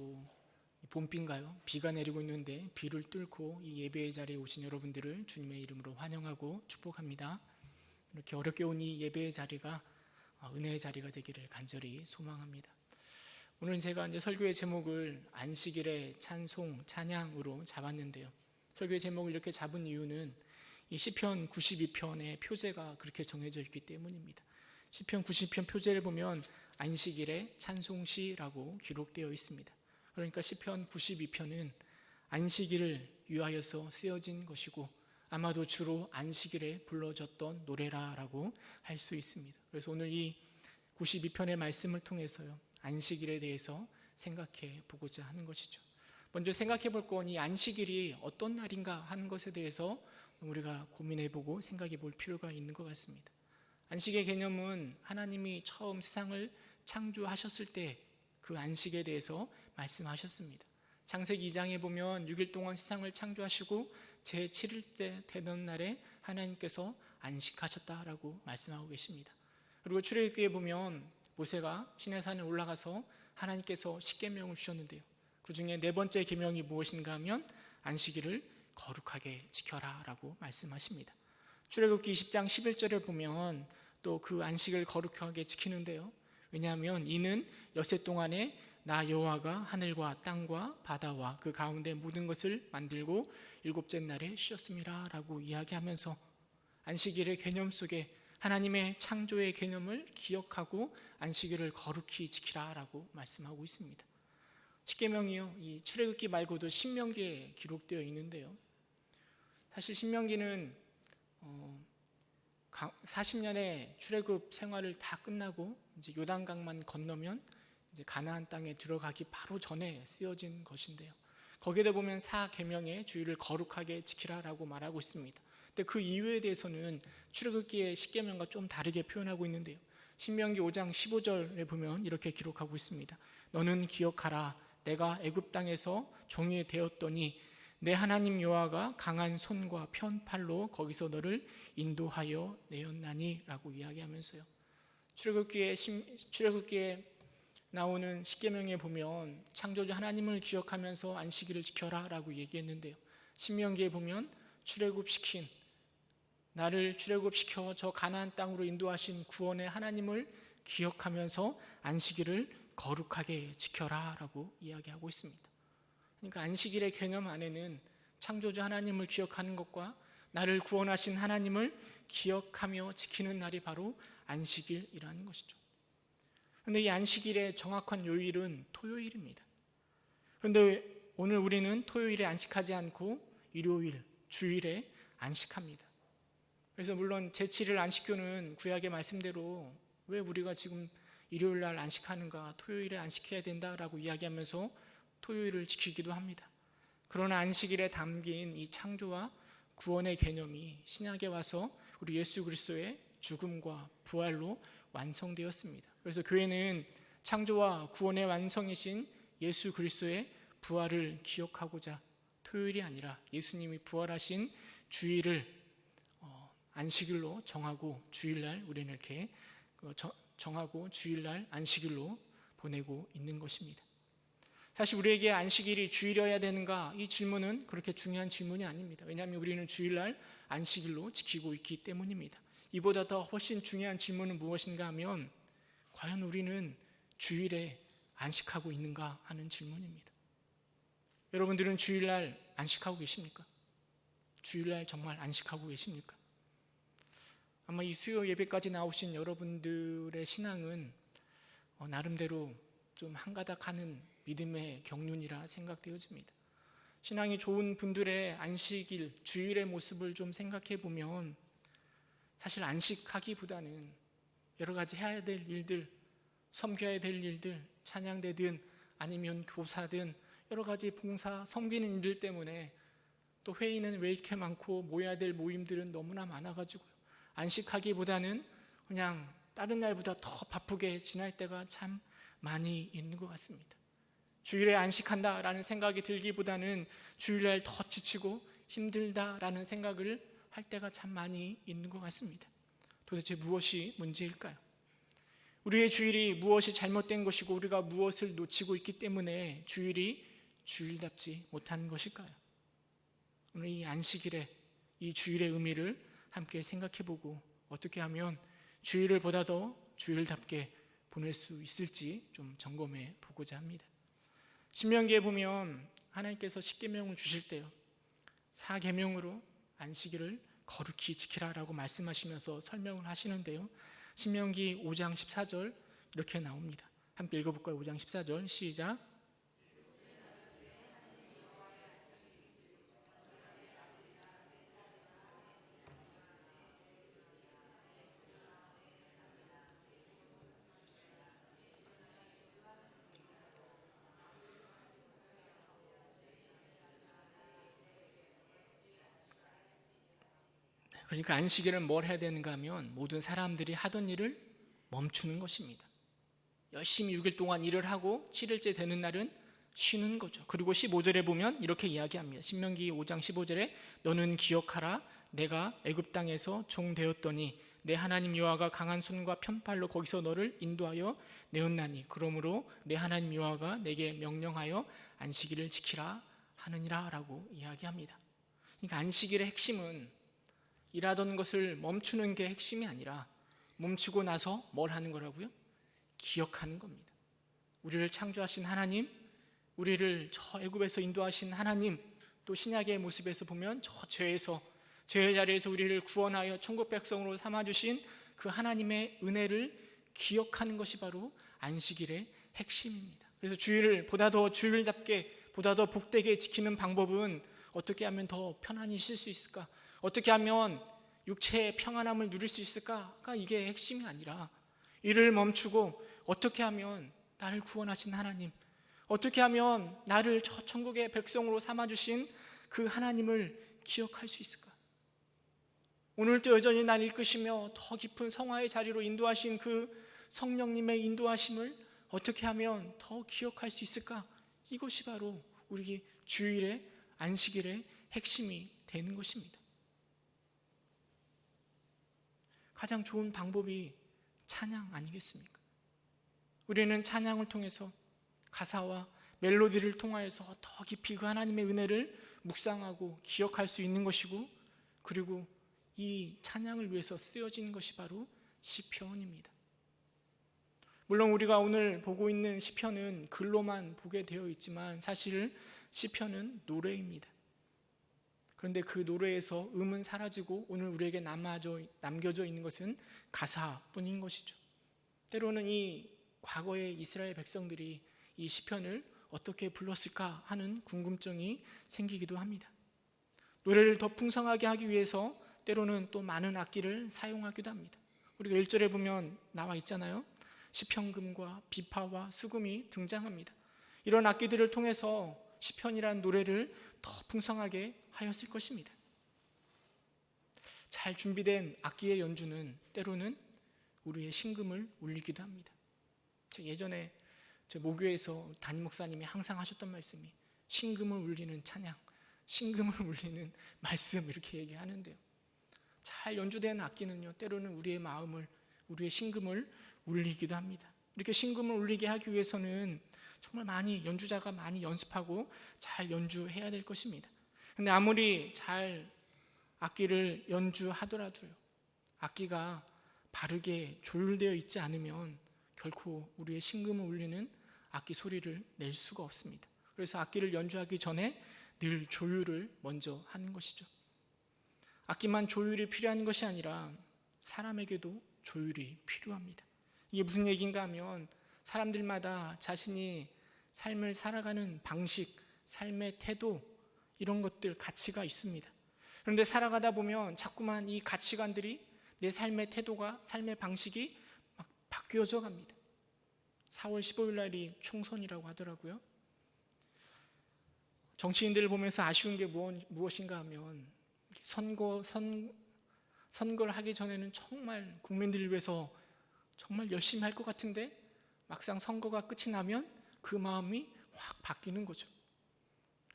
또 봄비인가요? 비가 내리고 있는데 비를 뚫고 이 예배의 자리에 오신 여러분들을 주님의 이름으로 환영하고 축복합니다. 이렇게 어렵게 온 이 예배의 자리가 은혜의 자리가 되기를 간절히 소망합니다. 오늘 제가 이제 설교의 제목을 안식일의 찬송, 찬양으로 잡았는데요. 설교의 제목을 이렇게 잡은 이유는 이 시편 92편의 표제가 그렇게 정해져 있기 때문입니다. 시편 90편 표제를 보면 안식일의 찬송시라고 기록되어 있습니다. 그러니까 시편 92편은 안식일을 위하여서 쓰여진 것이고 아마도 주로 안식일에 불러졌던 노래라고 할 수 있습니다. 그래서 오늘 이 92편의 말씀을 통해서요, 안식일에 대해서 생각해 보고자 하는 것이죠. 먼저 생각해 볼 건 이 안식일이 어떤 날인가 하는 것에 대해서 우리가 고민해 보고 생각해 볼 필요가 있는 것 같습니다. 안식의 개념은 하나님이 처음 세상을 창조하셨을 때 그 안식에 대해서 말씀하셨습니다. 창세기 2장에 보면 6일 동안 세상을 창조하시고 제7일째 되던 날에 하나님께서 안식하셨다라고 말씀하고 계십니다. 그리고 출애굽기에 보면 모세가 시내산에 올라가서 하나님께서 십계명을 주셨는데요, 그 중에 네 번째 계명이 무엇인가 하면 안식일을 거룩하게 지켜라 라고 말씀하십니다. 출애굽기 20장 11절에 보면 또 그 안식을 거룩하게 지키는데요, 왜냐하면 이는 엿새 동안에 나 여호와가 하늘과 땅과 바다와 그 가운데 모든 것을 만들고 일곱째 날에 쉬었습니다 라고 이야기하면서 안식일의 개념 속에 하나님의 창조의 개념을 기억하고 안식일을 거룩히 지키라 라고 말씀하고 있습니다. 십계명이요, 이 출애굽기 말고도 신명기에 기록되어 있는데요, 사실 신명기는 40년의 출애굽 생활을 다 끝나고 이제 요단강만 건너면 이제 가나안 땅에 들어가기 바로 전에 쓰여진 것인데요, 거기에다 보면 4계명의 주일을 거룩하게 지키라라고 말하고 있습니다. 근데 그 이유에 대해서는 출애굽기의 10계명과 좀 다르게 표현하고 있는데요, 신명기 5장 15절에 보면 이렇게 기록하고 있습니다. 너는 기억하라, 내가 애굽 땅에서 종이 되었더니 내 하나님 여호와가 강한 손과 편팔로 거기서 너를 인도하여 내었나니 라고 이야기하면서요, 출애굽기에 나오는 십계명에 보면 창조주 하나님을 기억하면서 안식일을 지켜라 라고 얘기했는데요, 신명기에 보면 나를 출애굽시켜 저 가나안 땅으로 인도하신 구원의 하나님을 기억하면서 안식일을 거룩하게 지켜라 라고 이야기하고 있습니다. 그러니까 안식일의 개념 안에는 창조주 하나님을 기억하는 것과 나를 구원하신 하나님을 기억하며 지키는 날이 바로 안식일이라는 것이죠. 그런데 이 안식일의 정확한 요일은 토요일입니다. 그런데 오늘 우리는 토요일에 안식하지 않고 일요일, 주일에 안식합니다. 그래서 물론 제7일 안식교는 구약의 말씀대로 왜 우리가 지금 일요일 날 안식하는가, 토요일에 안식해야 된다라고 이야기하면서 토요일을 지키기도 합니다. 그러나 안식일에 담긴 이 창조와 구원의 개념이 신약에 와서 우리 예수 그리스도의 죽음과 부활로 완성되었습니다. 그래서 교회는 창조와 구원의 완성이신 예수 그리스도의 부활을 기억하고자 토요일이 아니라 예수님이 부활하신 주일을 안식일로 정하고 주일날 우리는 이렇게 정하고 주일날 안식일로 보내고 있는 것입니다. 사실 우리에게 안식일이 주일이어야 되는가, 이 질문은 그렇게 중요한 질문이 아닙니다. 왜냐하면 우리는 주일날 안식일로 지키고 있기 때문입니다. 이보다 더 훨씬 중요한 질문은 무엇인가 하면 과연 우리는 주일에 안식하고 있는가 하는 질문입니다. 여러분들은 주일날 안식하고 계십니까? 주일날 정말 안식하고 계십니까? 아마 이 수요 예배까지 나오신 여러분들의 신앙은 나름대로 좀 한가닥 하는 믿음의 경륜이라 생각되어집니다. 신앙이 좋은 분들의 안식일, 주일의 모습을 좀 생각해 보면 사실 안식하기보다는 여러 가지 해야 될 일들, 섬겨야 될 일들, 찬양대든 아니면 교사든 여러 가지 봉사, 섬기는 일들 때문에 또 회의는 왜 이렇게 많고 모여야 될 모임들은 너무나 많아가지고요, 안식하기보다는 그냥 다른 날보다 더 바쁘게 지날 때가 참 많이 있는 것 같습니다. 주일에 안식한다라는 생각이 들기보다는 주일날 더 지치고 힘들다라는 생각을 할 때가 참 많이 있는 것 같습니다. 도대체 무엇이 문제일까요? 우리의 주일이 무엇이 잘못된 것이고 우리가 무엇을 놓치고 있기 때문에 주일이 주일답지 못한 것일까요? 오늘 이 안식일에 이 주일의 의미를 함께 생각해보고 어떻게 하면 주일을 보다 더 주일답게 보낼 수 있을지 좀 점검해 보고자 합니다. 신명기에 보면 하나님께서 십계명을 주실 때요, 4계명으로 안식일을 거룩히 지키라라고 말씀하시면서 설명을 하시는데요, 신명기 5장 14절 이렇게 나옵니다. 함께 읽어볼까요? 5장 14절 시작. 그러니까 안식일은 뭘 해야 되는가 하면 모든 사람들이 하던 일을 멈추는 것입니다. 열심히 6일 동안 일을 하고 7일째 되는 날은 쉬는 거죠. 그리고 15절에 보면 이렇게 이야기합니다. 신명기 5장 15절에 너는 기억하라, 내가 애굽 땅에서 종 되었더니 내 하나님 여호와가 강한 손과 편팔로 거기서 너를 인도하여 내었나니 그러므로 내 하나님 여호와가 내게 명령하여 안식일을 지키라 하느니라 라고 이야기합니다. 그러니까 안식일의 핵심은 일하던 것을 멈추는 게 핵심이 아니라 멈추고 나서 뭘 하는 거라고요? 기억하는 겁니다. 우리를 창조하신 하나님, 우리를 저 애굽에서 인도하신 하나님, 또 신약의 모습에서 보면 저 죄의 자리에서 우리를 구원하여 천국 백성으로 삼아주신 그 하나님의 은혜를 기억하는 것이 바로 안식일의 핵심입니다. 그래서 주일을 보다 더 주일답게, 보다 더 복되게 지키는 방법은 어떻게 하면 더 편안히 쉴 수 있을까? 어떻게 하면 육체의 평안함을 누릴 수 있을까가 이게 핵심이 아니라 일을 멈추고 어떻게 하면 나를 구원하신 하나님, 어떻게 하면 나를 저 천국의 백성으로 삼아주신 그 하나님을 기억할 수 있을까? 오늘도 여전히 날 이끄시며 더 깊은 성화의 자리로 인도하신 그 성령님의 인도하심을 어떻게 하면 더 기억할 수 있을까? 이것이 바로 우리 주일의 안식일의 핵심이 되는 것입니다. 가장 좋은 방법이 찬양 아니겠습니까? 우리는 찬양을 통해서 가사와 멜로디를 통하여서 더 깊이 그 하나님의 은혜를 묵상하고 기억할 수 있는 것이고, 그리고 이 찬양을 위해서 쓰여진 것이 바로 시편입니다. 물론 우리가 오늘 보고 있는 시편은 글로만 보게 되어 있지만 사실 시편은 노래입니다. 그런데 그 노래에서 음은 사라지고 오늘 우리에게 남겨져 있는 것은 가사뿐인 것이죠. 때로는 이 과거의 이스라엘 백성들이 이 시편을 어떻게 불렀을까 하는 궁금증이 생기기도 합니다. 노래를 더 풍성하게 하기 위해서 때로는 또 많은 악기를 사용하기도 합니다. 우리가 1절에 보면 나와 있잖아요. 시편금과 비파와 수금이 등장합니다. 이런 악기들을 통해서 시편이라는 노래를 더 풍성하게 하였을 것입니다. 잘 준비된 악기의 연주는 때로는 우리의 심금을 울리기도 합니다. 예전에 모교에서 담임 목사님이 항상 하셨던 말씀이 심금을 울리는 찬양, 심금을 울리는 말씀 이렇게 얘기하는데요. 잘 연주된 악기는요, 때로는 우리의 마음을, 우리의 심금을 울리기도 합니다. 이렇게 심금을 울리게 하기 위해서는 정말 연주자가 많이 연습하고 잘 연주해야 될 것입니다. 근데 아무리 잘 악기를 연주하더라도요, 악기가 바르게 조율되어 있지 않으면 결코 우리의 심금을 울리는 악기 소리를 낼 수가 없습니다. 그래서 악기를 연주하기 전에 늘 조율을 먼저 하는 것이죠. 악기만 조율이 필요한 것이 아니라 사람에게도 조율이 필요합니다. 이게 무슨 얘기인가 하면 사람들마다 자신이 삶을 살아가는 방식, 삶의 태도, 이런 것들, 가치가 있습니다. 그런데 살아가다 보면 자꾸만 이 가치관들이, 내 삶의 태도가, 삶의 방식이 막 바뀌어져 갑니다. 4월 15일 날이 총선이라고 하더라고요. 정치인들을 보면서 아쉬운 게 무엇인가 하면 선거를 하기 전에는 정말 국민들을 위해서 정말 열심히 할 것 같은데 막상 선거가 끝이 나면 그 마음이 확 바뀌는 거죠.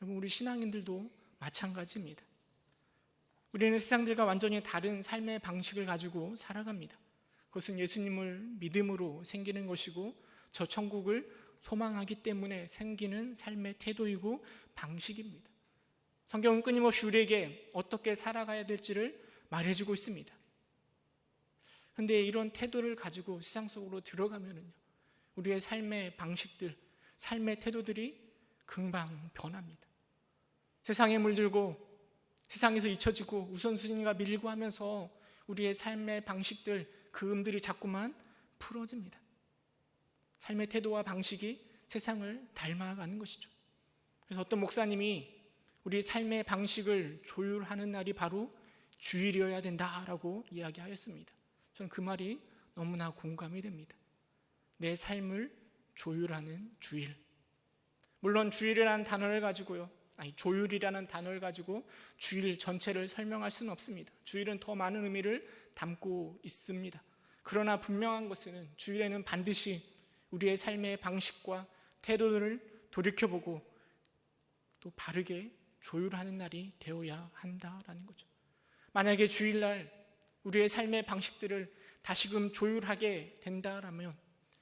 여러분, 우리 신앙인들도 마찬가지입니다. 우리는 세상들과 완전히 다른 삶의 방식을 가지고 살아갑니다. 그것은 예수님을 믿음으로 생기는 것이고 저 천국을 소망하기 때문에 생기는 삶의 태도이고 방식입니다. 성경은 끊임없이 우리에게 어떻게 살아가야 될지를 말해주고 있습니다. 그런데 이런 태도를 가지고 세상 속으로 들어가면요, 우리의 삶의 방식들, 삶의 태도들이 금방 변합니다. 세상에 물들고 세상에서 잊혀지고 우선순위가 밀리고 하면서 우리의 삶의 방식들, 그 음들이 자꾸만 풀어집니다. 삶의 태도와 방식이 세상을 닮아가는 것이죠. 그래서 어떤 목사님이 우리 삶의 방식을 조율하는 날이 바로 주일이어야 된다라고 이야기하였습니다. 저는 그 말이 너무나 공감이 됩니다. 내 삶을 조율하는 주일. 물론 주일이라는 단어를 가지고요, 조율이라는 단어를 가지고 주일 전체를 설명할 수는 없습니다. 주일은 더 많은 의미를 담고 있습니다. 그러나 분명한 것은 주일에는 반드시 우리의 삶의 방식과 태도를 돌이켜보고 또 바르게 조율하는 날이 되어야 한다라는 거죠. 만약에 주일날 우리의 삶의 방식들을 다시금 조율하게 된다라면,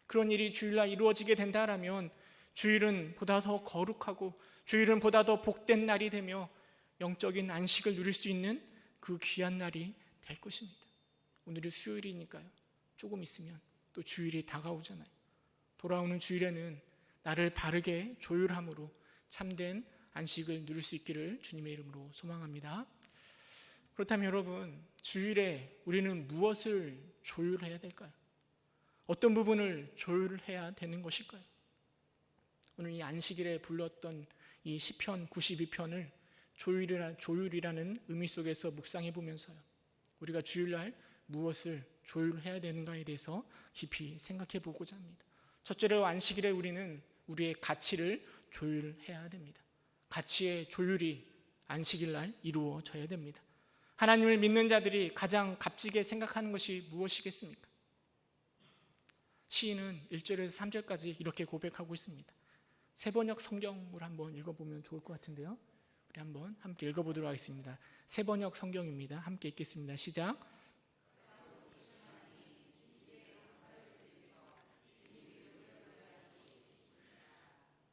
그런 일이 주일날 이루어지게 된다라면 주일은 보다 더 거룩하고 주일은 보다 더 복된 날이 되며 영적인 안식을 누릴 수 있는 그 귀한 날이 될 것입니다. 오늘이 수요일이니까요, 조금 있으면 또 주일이 다가오잖아요. 돌아오는 주일에는 나를 바르게 조율함으로 참된 안식을 누릴 수 있기를 주님의 이름으로 소망합니다. 그렇다면 여러분, 주일에 우리는 무엇을 조율해야 될까요? 어떤 부분을 조율해야 되는 것일까요? 오늘 이 안식일에 불렀던 이 시편 92편을 조율이라는 의미 속에서 묵상해 보면서요, 우리가 주일날 무엇을 조율해야 되는가에 대해서 깊이 생각해 보고자 합니다. 첫째로 안식일에 우리는 우리의 가치를 조율해야 됩니다. 가치의 조율이 안식일날 이루어져야 됩니다. 하나님을 믿는 자들이 가장 값지게 생각하는 것이 무엇이겠습니까? 시인은 1절에서 3절까지 이렇게 고백하고 있습니다. 세번역 성경을 한번 읽어보면 좋을 것 같은데요, 우리 한번 함께 읽어보도록 하겠습니다. 세번역 성경입니다. 함께 읽겠습니다. 시작.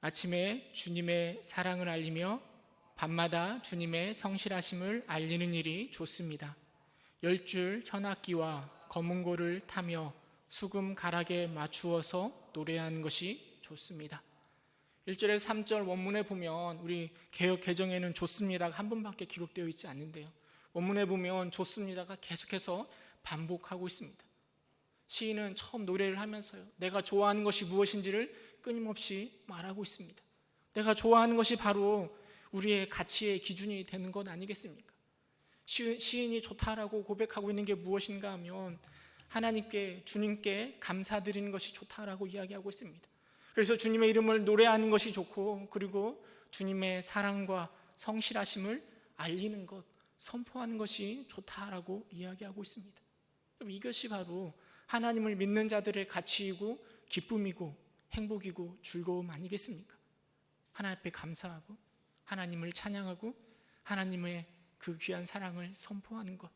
아침에 주님의 사랑을 알리며 밤마다 주님의 성실하심을 알리는 일이 좋습니다. 10줄 현악기와 검은고를 타며 수금 가락에 맞추어서 노래하는 것이 좋습니다. 1절에서 3절 원문에 보면 우리 개역 개정에는 좋습니다가 한 번밖에 기록되어 있지 않는데요, 원문에 보면 좋습니다가 계속해서 반복하고 있습니다. 시인은 처음 노래를 하면서요, 내가 좋아하는 것이 무엇인지를 끊임없이 말하고 있습니다. 내가 좋아하는 것이 바로 우리의 가치의 기준이 되는 것 아니겠습니까? 시인이 좋다라고 고백하고 있는 게 무엇인가 하면 하나님께, 주님께 감사드리는 것이 좋다라고 이야기하고 있습니다. 그래서 주님의 이름을 노래하는 것이 좋고, 그리고 주님의 사랑과 성실하심을 알리는 것, 선포하는 것이 좋다라고 이야기하고 있습니다. 이것이 바로 하나님을 믿는 자들의 가치이고 기쁨이고 행복이고 즐거움 아니겠습니까? 하나님 앞에 감사하고 하나님을 찬양하고 하나님의 그 귀한 사랑을 선포하는 것.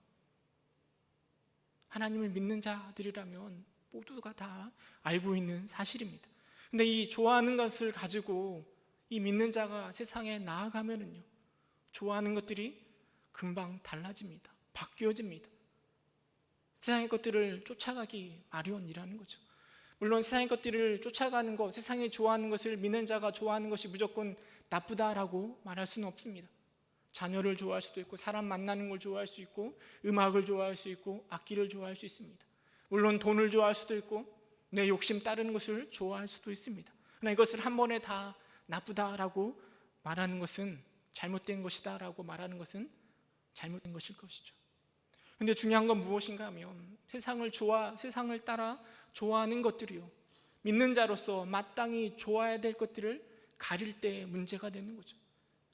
하나님을 믿는 자들이라면 모두가 다 알고 있는 사실입니다. 근데 이 좋아하는 것을 가지고 이 믿는 자가 세상에 나아가면은요, 좋아하는 것들이 금방 달라집니다. 바뀌어집니다. 세상의 것들을 쫓아가기 마련이라는 거죠. 물론 세상의 것들을 쫓아가는 것, 세상이 좋아하는 것을 믿는 자가 좋아하는 것이 무조건 나쁘다라고 말할 수는 없습니다. 자녀를 좋아할 수도 있고, 사람 만나는 걸 좋아할 수 있고, 음악을 좋아할 수 있고, 악기를 좋아할 수 있습니다. 물론 돈을 좋아할 수도 있고, 내 욕심 따르는 것을 좋아할 수도 있습니다. 그러나 이것을 한 번에 다 나쁘다라고 말하는 것은, 잘못된 것이다라고 말하는 것은 잘못된 것일 것이죠. 그런데 중요한 건 무엇인가 하면 세상을 따라 좋아하는 것들이요, 믿는 자로서 마땅히 좋아해야 될 것들을 가릴 때 문제가 되는 거죠.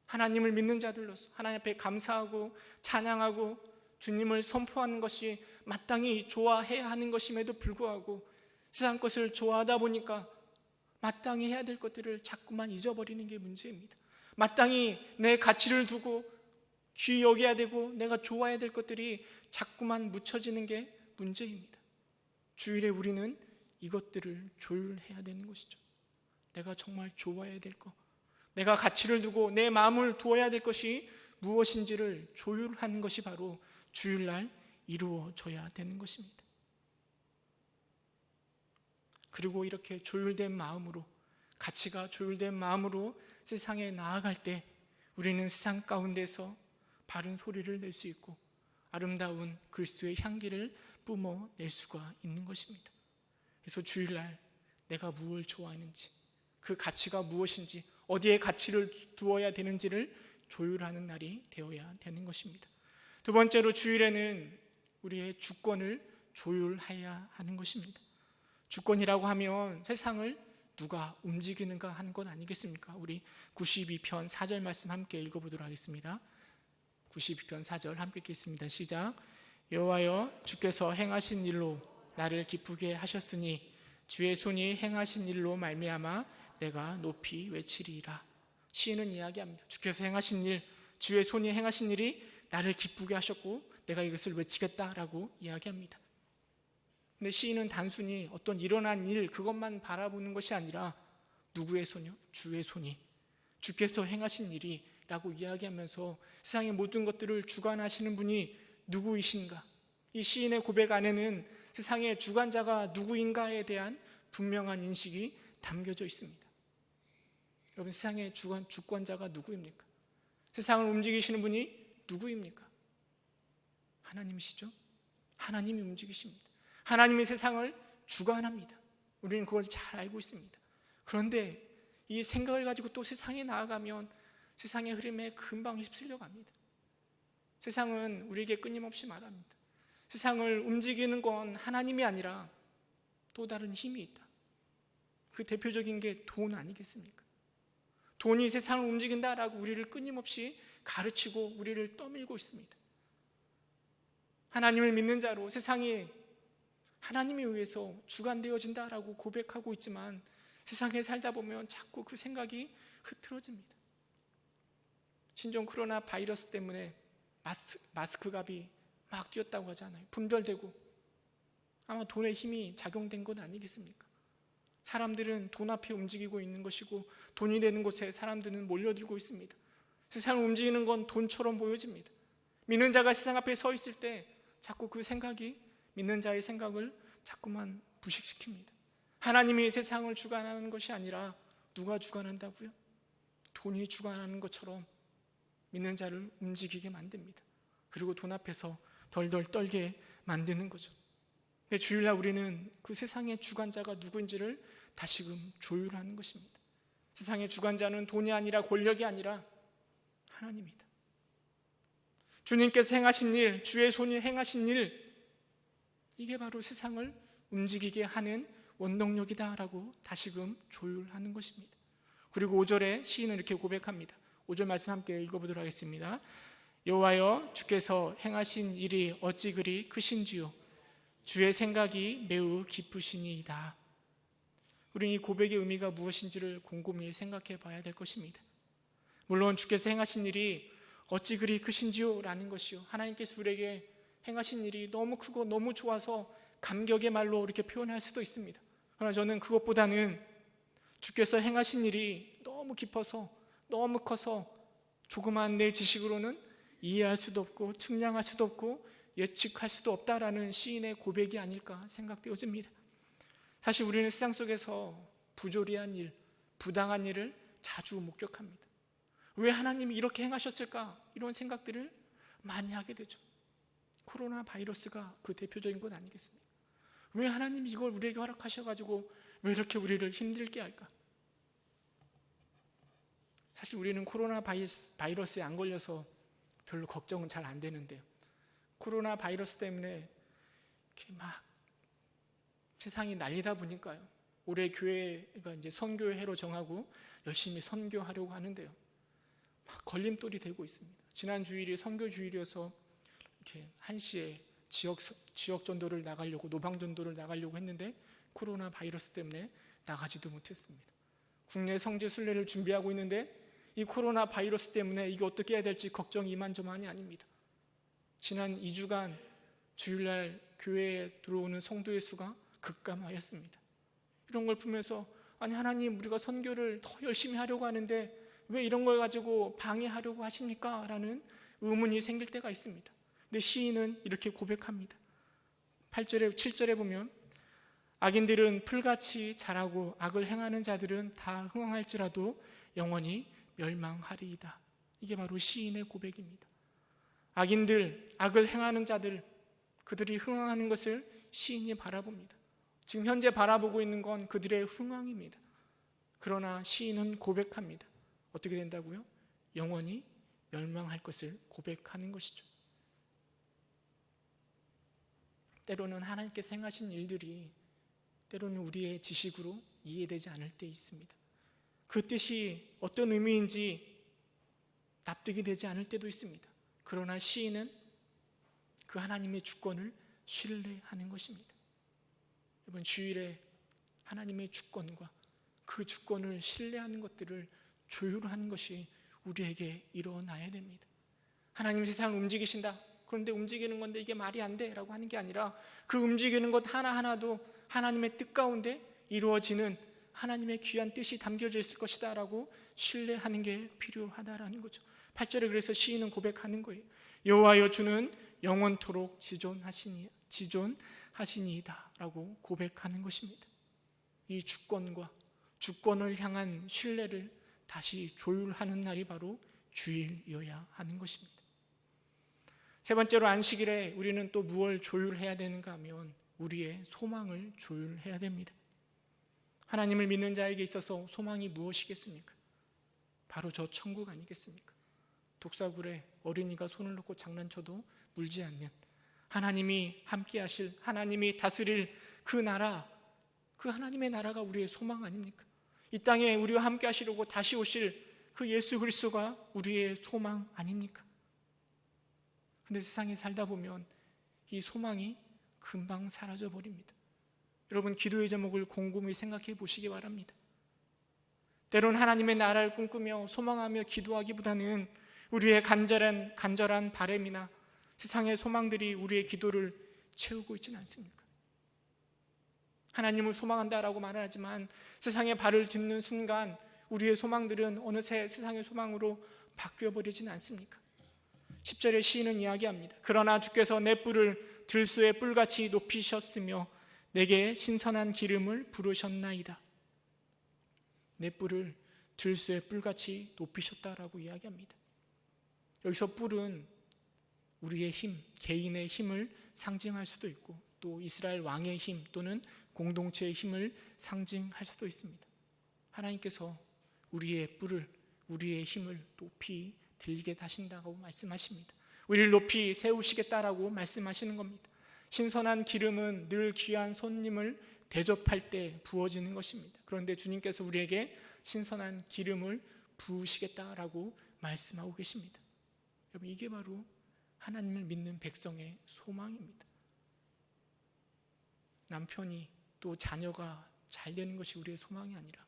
하나님을 믿는 자들로서 하나님 앞에 감사하고 찬양하고 주님을 선포하는 것이 마땅히 좋아해야 하는 것임에도 불구하고 세상 것을 좋아하다 보니까 마땅히 해야 될 것들을 자꾸만 잊어버리는 게 문제입니다. 마땅히 내 가치를 두고 귀히 여겨야 되고 내가 좋아해야 될 것들이 자꾸만 묻혀지는 게 문제입니다. 주일에 우리는 이것들을 조율해야 되는 것이죠. 내가 정말 좋아해야 될 것, 내가 가치를 두고 내 마음을 두어야 될 것이 무엇인지를 조율하는 것이 바로 주일날 이루어져야 되는 것입니다. 그리고 이렇게 조율된 마음으로, 가치가 조율된 마음으로 세상에 나아갈 때 우리는 세상 가운데서 바른 소리를 낼 수 있고 아름다운 그리스도의 향기를 뿜어낼 수가 있는 것입니다. 그래서 주일날 내가 무엇을 좋아하는지, 그 가치가 무엇인지, 어디에 가치를 두어야 되는지를 조율하는 날이 되어야 되는 것입니다. 두 번째로 주일에는 우리의 주권을 조율해야 하는 것입니다. 주권이라고 하면 세상을 누가 움직이는가 하는 건 아니겠습니까? 우리 92편 4절 말씀 함께 읽어보도록 하겠습니다. 92편 4절 함께 읽겠습니다. 시작. 여호와여, 주께서 행하신 일로 나를 기쁘게 하셨으니 주의 손이 행하신 일로 말미암아 내가 높이 외치리이다. 시인은 이야기합니다. 주께서 행하신 일, 주의 손이 행하신 일이 나를 기쁘게 하셨고 내가 이것을 외치겠다라고 이야기합니다. 근데 시인은 단순히 어떤 일어난 일 그것만 바라보는 것이 아니라 누구의 손이요? 주의 손이, 주께서 행하신 일이라고 이야기하면서 세상의 모든 것들을 주관하시는 분이 누구이신가? 이 시인의 고백 안에는 세상의 주관자가 누구인가에 대한 분명한 인식이 담겨져 있습니다. 여러분, 세상의 주권자가 누구입니까? 세상을 움직이시는 분이 누구입니까? 하나님이시죠? 하나님이 움직이십니다. 하나님이 세상을 주관합니다. 우리는 그걸 잘 알고 있습니다. 그런데 이 생각을 가지고 또 세상에 나아가면 세상의 흐름에 금방 휩쓸려 갑니다. 세상은 우리에게 끊임없이 말합니다. 세상을 움직이는 건 하나님이 아니라 또 다른 힘이 있다. 그 대표적인 게 돈 아니겠습니까? 돈이 세상을 움직인다라고 우리를 끊임없이 가르치고 우리를 떠밀고 있습니다. 하나님을 믿는 자로 세상이 하나님에 의해서 주관되어진다라고 고백하고 있지만 세상에 살다 보면 자꾸 그 생각이 흐트러집니다. 신종 코로나 바이러스 때문에 마스크 값이 막 뛰었다고 하잖아요. 분별되고 아마 돈의 힘이 작용된 건 아니겠습니까? 사람들은 돈 앞에 움직이고 있는 것이고 돈이 되는 곳에 사람들은 몰려들고 있습니다. 세상을 움직이는 건 돈처럼 보여집니다. 믿는 자가 세상 앞에 서 있을 때 자꾸 그 생각이 믿는 자의 생각을 자꾸만 부식시킵니다. 하나님이 세상을 주관하는 것이 아니라 누가 주관한다고요? 돈이 주관하는 것처럼 믿는 자를 움직이게 만듭니다. 그리고 돈 앞에서 덜덜 떨게 만드는 거죠. 주일날 우리는 그 세상의 주관자가 누구인지를 다시금 조율하는 것입니다. 세상의 주관자는 돈이 아니라 권력이 아니라 하나님이다. 주님께서 행하신 일, 주의 손이 행하신 일, 이게 바로 세상을 움직이게 하는 원동력이다라고 다시금 조율하는 것입니다. 그리고 5절에 시인은 이렇게 고백합니다. 5절 말씀 함께 읽어보도록 하겠습니다. 여호와여, 주께서 행하신 일이 어찌 그리 크신지요, 주의 생각이 매우 깊으시니이다. 우리는 이 고백의 의미가 무엇인지를 곰곰이 생각해 봐야 될 것입니다. 물론 주께서 행하신 일이 어찌 그리 크신지요 라는 것이요, 하나님께서 우리에게 행하신 일이 너무 크고 너무 좋아서 감격의 말로 이렇게 표현할 수도 있습니다. 그러나 저는 그것보다는 주께서 행하신 일이 너무 깊어서 너무 커서 조그만 내 지식으로는 이해할 수도 없고 측량할 수도 없고 예측할 수도 없다라는 시인의 고백이 아닐까 생각되어집니다. 사실 우리는 세상 속에서 부조리한 일, 부당한 일을 자주 목격합니다. 왜 하나님이 이렇게 행하셨을까? 이런 생각들을 많이 하게 되죠. 코로나 바이러스가 그 대표적인 건 아니겠습니까? 왜 하나님이 이걸 우리에게 허락하셔가지고 왜 이렇게 우리를 힘들게 할까? 사실 우리는 코로나 바이러스에 안 걸려서 별로 걱정은 잘 안 되는데요. 코로나 바이러스 때문에 이렇게 막 세상이 난리다 보니까요. 올해 교회가 이제 선교회로 정하고 열심히 선교하려고 하는데요. 막 걸림돌이 되고 있습니다. 지난 주일이 선교 주일이어서 이렇게 1시에 지역 전도를 나가려고, 노방 전도를 나가려고 했는데 코로나 바이러스 때문에 나가지도 못했습니다. 국내 성지 순례를 준비하고 있는데 이 코로나 바이러스 때문에 이게 어떻게 해야 될지 걱정이 이만저만이 아닙니다. 지난 2주간 주일날 교회에 들어오는 성도의 수가 급감하였습니다. 이런 걸 보면서 아니 하나님, 우리가 선교를 더 열심히 하려고 하는데 왜 이런 걸 가지고 방해하려고 하십니까? 라는 의문이 생길 때가 있습니다. 근데 시인은 이렇게 고백합니다. 8절에 7절에 보면 악인들은 풀같이 자라고 악을 행하는 자들은 다 흥황할지라도 영원히 멸망하리이다. 이게 바로 시인의 고백입니다. 악인들, 악을 행하는 자들, 그들이 흥황하는 것을 시인이 바라봅니다. 지금 현재 바라보고 있는 건 그들의 흥황입니다. 그러나 시인은 고백합니다. 어떻게 된다고요? 영원히 멸망할 것을 고백하는 것이죠. 때로는 하나님께서 행하신 일들이 때로는 우리의 지식으로 이해되지 않을 때 있습니다. 그 뜻이 어떤 의미인지 납득이 되지 않을 때도 있습니다. 그러나 시인은 그 하나님의 주권을 신뢰하는 것입니다. 이번 주일에 하나님의 주권과 그 주권을 신뢰하는 것들을 조율하는 것이 우리에게 일어나야 됩니다. 하나님 세상을 움직이신다. 그런데 움직이는 건데 이게 말이 안 돼 라고 하는 게 아니라 그 움직이는 것 하나하나도 하나님의 뜻 가운데 이루어지는 하나님의 귀한 뜻이 담겨져 있을 것이다 라고 신뢰하는 게 필요하다라는 거죠. 8절에 그래서 시인은 고백하는 거예요. 여호와여, 주는 영원토록 지존하시니이다 라고 고백하는 것입니다. 이 주권과 주권을 향한 신뢰를 다시 조율하는 날이 바로 주일이어야 하는 것입니다. 세 번째로 안식일에 우리는 또 무엇을 조율해야 되는가 하면 우리의 소망을 조율해야 됩니다. 하나님을 믿는 자에게 있어서 소망이 무엇이겠습니까? 바로 저 천국 아니겠습니까? 독사굴에 어린이가 손을 넣고 장난쳐도 물지 않는 하나님이 함께 하실, 하나님이 다스릴 그 나라, 그 하나님의 나라가 우리의 소망 아닙니까? 이 땅에 우리와 함께 하시려고 다시 오실 그 예수 그리스도가 우리의 소망 아닙니까? 근데 세상에 살다 보면 이 소망이 금방 사라져 버립니다. 여러분, 기도의 제목을 곰곰이 생각해 보시기 바랍니다. 때론 하나님의 나라를 꿈꾸며 소망하며 기도하기보다는 우리의 간절한 바람이나 세상의 소망들이 우리의 기도를 채우고 있지는 않습니까? 하나님을 소망한다라고 말을 하지만 세상의 발을 딛는 순간 우리의 소망들은 어느새 세상의 소망으로 바뀌어버리지는 않습니까? 10절에 시인은 이야기합니다. 그러나 주께서 내 뿔을 들소의 뿔같이 높이셨으며 내게 신선한 기름을 부르셨나이다. 내 뿔을 들소의 뿔같이 높이셨다라고 이야기합니다. 여기서 뿔은 우리의 힘, 개인의 힘을 상징할 수도 있고 또 이스라엘 왕의 힘 또는 공동체의 힘을 상징할 수도 있습니다. 하나님께서 우리의 뿔을, 우리의 힘을 높이 들게 하신다고 말씀하십니다. 우리를 높이 세우시겠다라고 말씀하시는 겁니다. 신선한 기름은 늘 귀한 손님을 대접할 때 부어지는 것입니다. 그런데 주님께서 우리에게 신선한 기름을 부으시겠다라고 말씀하고 계십니다. 여러분, 이게 바로 하나님을 믿는 백성의 소망입니다. 남편이 또 자녀가 잘 되는 것이 우리의 소망이 아니라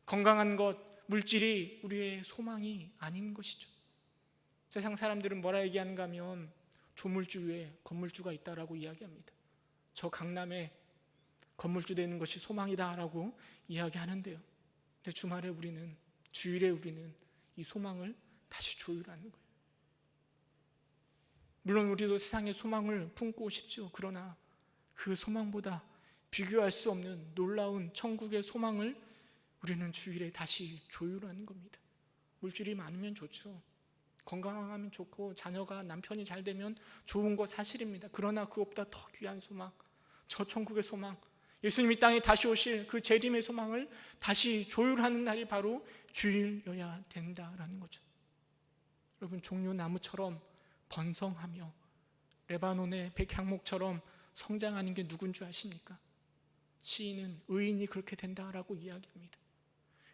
건강한 것, 물질이 우리의 소망이 아닌 것이죠. 세상 사람들은 뭐라 얘기하는가 하면 조물주 위에 건물주가 있다라고 이야기합니다. 저 강남에 건물주 되는 것이 소망이다라고 이야기하는데요. 근데 주일에 우리는 이 소망을 다시 조율하는 거예요. 물론 우리도 세상의 소망을 품고 싶죠. 그러나 그 소망보다 비교할 수 없는 놀라운 천국의 소망을 우리는 주일에 다시 조율하는 겁니다. 물질이 많으면 좋죠. 건강하면 좋고 자녀가, 남편이 잘 되면 좋은 거 사실입니다. 그러나 그것보다 더 귀한 소망, 저 천국의 소망, 예수님이 땅에 다시 오실 그 재림의 소망을 다시 조율하는 날이 바로 주일이어야 된다라는 거죠. 여러분, 종려나무처럼 번성하며 레바논의 백향목처럼 성장하는 게 누군 줄 아십니까? 시인은 의인이 그렇게 된다라고 이야기합니다.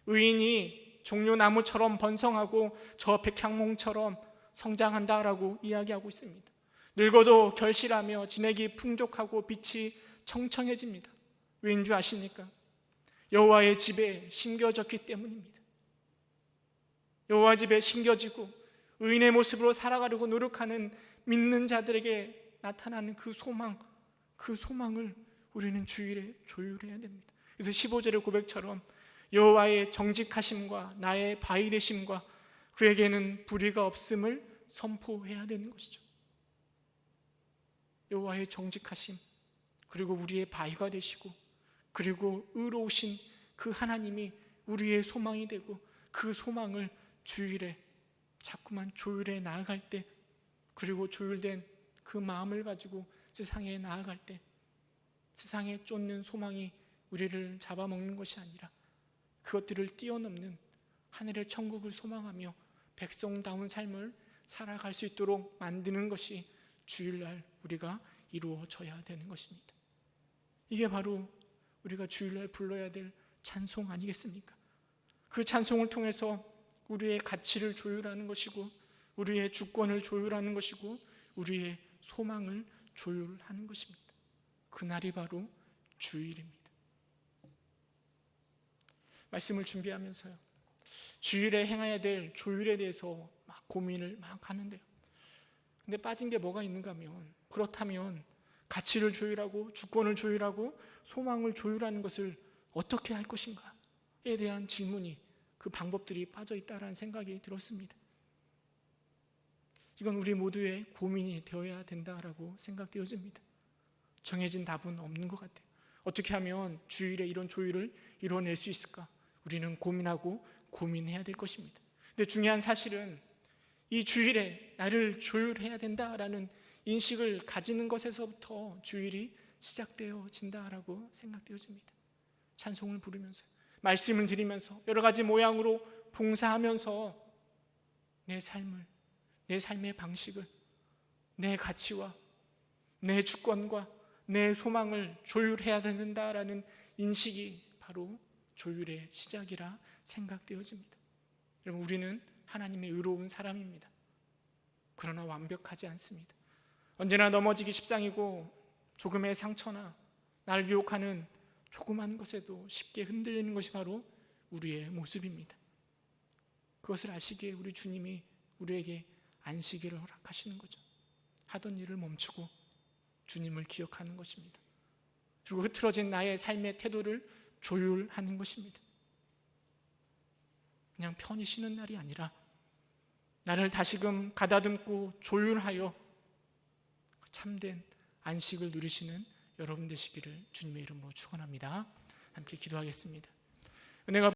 의인이 종려나무처럼 번성하고 저 백향목처럼 성장한다라고 이야기하고 있습니다. 늙어도 결실하며 진액이 풍족하고 빛이 청청해집니다. 왜인 줄 아십니까? 여호와의 집에 심겨졌기 때문입니다. 여호와 집에 심겨지고 의인의 모습으로 살아가려고 노력하는 믿는 자들에게 나타나는 그 소망을 우리는 주일에 조율해야 됩니다. 그래서 15절의 고백처럼 여호와의 정직하심과 나의 바위 되심과 그에게는 불의가 없음을 선포해야 되는 것이죠. 여호와의 정직하심, 그리고 우리의 바위가 되시고, 그리고 의로우신 그 하나님이 우리의 소망이 되고, 그 소망을 주일에 자꾸만 조율해 나아갈 때, 그리고 조율된 그 마음을 가지고 세상에 나아갈 때, 세상에 쫓는 소망이 우리를 잡아먹는 것이 아니라 그것들을 뛰어넘는 하늘의 천국을 소망하며 백성다운 삶을 살아갈 수 있도록 만드는 것이 주일날 우리가 이루어져야 되는 것입니다. 이게 바로 우리가 주일날 불러야 될 찬송 아니겠습니까? 그 찬송을 통해서 우리의 가치를 조율하는 것이고, 우리의 주권을 조율하는 것이고, 우리의 소망을 조율하는 것입니다. 그날이 바로 주일입니다. 말씀을 준비하면서요, 주일에 행해야 될 조율에 대해서 막 고민을 막 하는데요, 근데 빠진 게 뭐가 있는가 하면, 그렇다면 가치를 조율하고 주권을 조율하고 소망을 조율하는 것을 어떻게 할 것인가에 대한 질문이, 그 방법들이 빠져 있다라는 생각이 들었습니다. 이건 우리 모두의 고민이 되어야 된다라고 생각되어집니다. 정해진 답은 없는 것 같아요. 어떻게 하면 주일에 이런 조율을 이뤄낼 수 있을까? 우리는 고민하고 고민해야 될 것입니다. 근데 중요한 사실은 이 주일에 나를 조율해야 된다라는 인식을 가지는 것에서부터 주일이 시작되어진다라고 생각되어집니다. 찬송을 부르면서, 말씀을 드리면서, 여러 가지 모양으로 봉사하면서 내 삶을, 내 삶의 방식을, 내 가치와 내 주권과 내 소망을 조율해야 된다라는 인식이 바로 조율의 시작이라 생각되어집니다. 여러분, 우리는 하나님의 의로운 사람입니다. 그러나 완벽하지 않습니다. 언제나 넘어지기 십상이고, 조금의 상처나 나를 유혹하는 조그만 것에도 쉽게 흔들리는 것이 바로 우리의 모습입니다. 그것을 아시기에 우리 주님이 우리에게 안식일을 허락하시는 거죠. 하던 일을 멈추고 주님을 기억하는 것입니다. 그리고 흐트러진 나의 삶의 태도를 조율하는 것입니다. 그냥 편히 쉬는 날이 아니라 나를 다시금 가다듬고 조율하여 참된 안식을 누리시는 여러분 되시기를 주님의 이름으로 축원합니다. 함께 기도하겠습니다. 은혜가